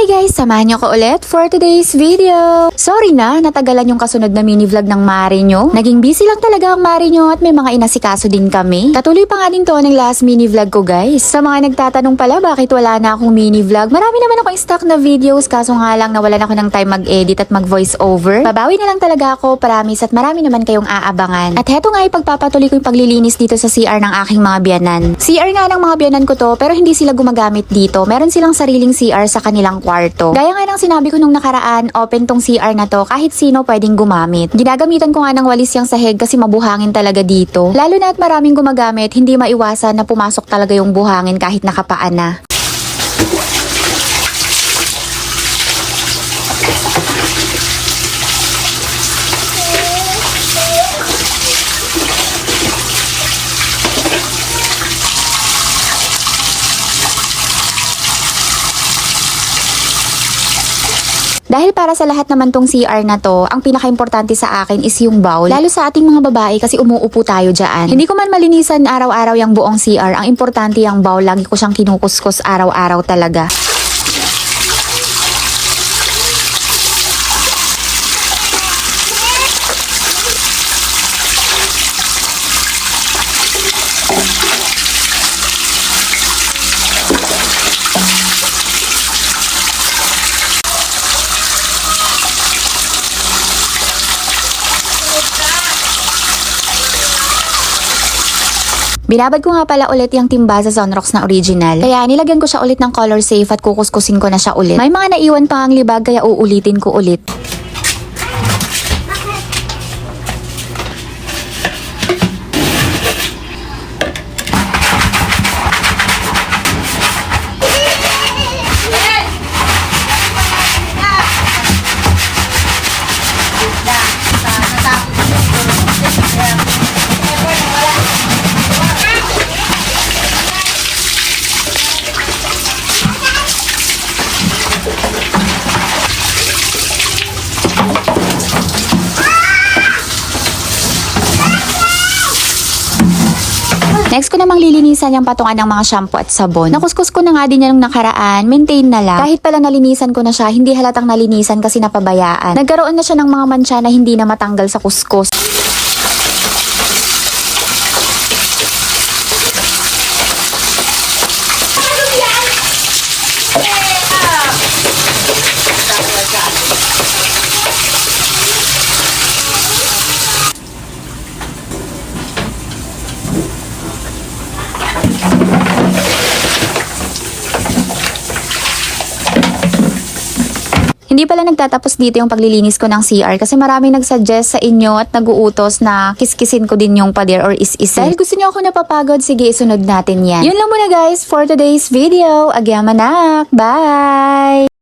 Hi guys! Samahan niyo ko ulit for today's video. Sorry na, natagalan yung kasunod na mini vlog ng Mari nyo. Naging busy lang talaga ang Mari nyo at may mga inasikaso din kami. Katuloy pa nga din to ng last mini vlog ko guys. Sa mga nagtatanong pala bakit wala na akong mini vlog, marami naman akong stock na videos kaso nga lang nawalan ako ng time mag-edit at mag-voice over. Babawi na lang talaga ako, promise, at marami naman kayong aabangan. At heto nga ipagpapatuloy ko yung paglilinis dito sa CR ng aking mga biyanan. CR nga ng mga biyanan ko to pero hindi sila gumagamit dito. Meron silang sariling CR sa kanilang kwarto. Gaya nga ng sinabi ko nung nakaraan, open tong CR na to, kahit sino pwedeng gumamit. Ginagamitan ko nga ng walis yung sahig kasi mabuhangin talaga dito. Lalo na at maraming gumagamit, hindi maiwasan na pumasok talaga yung buhangin kahit nakapaan na. Dahil para sa lahat naman tong CR na to, ang pinaka-importante sa akin is yung bowl. Lalo sa ating mga babae kasi umuupo tayo dyan. Hindi ko man malinisan araw-araw yung buong CR. Ang importante yung bowl. Lagi ko siyang kinukuskus araw-araw talaga. Binabad ko nga pala ulit yung timba sa Sunrocks na original. Kaya nilagyan ko siya ulit ng color safe at kukuskusin ko na siya ulit. May mga naiwan pa ang libag kaya uulitin ko ulit. Next ko namang lilinisan yung patungan ng mga shampoo at sabon. Nakuskus ko na nga din yan nung nakaraan, maintain na lang. Kahit pala nalinisan ko na siya, hindi halatang nalinisan kasi napabayaan. Nagkaroon na siya ng mga mantsa na hindi na matanggal sa kuskus. Hindi pala nagtatapos dito yung paglilinis ko ng CR kasi maraming nagsuggest sa inyo at naguutos na kiskisin ko din yung pader or is-is. Dahil gusto niyo ako napapagod, sige isunod natin yan. Yun lang muna guys for today's video. Agyamanak! Bye!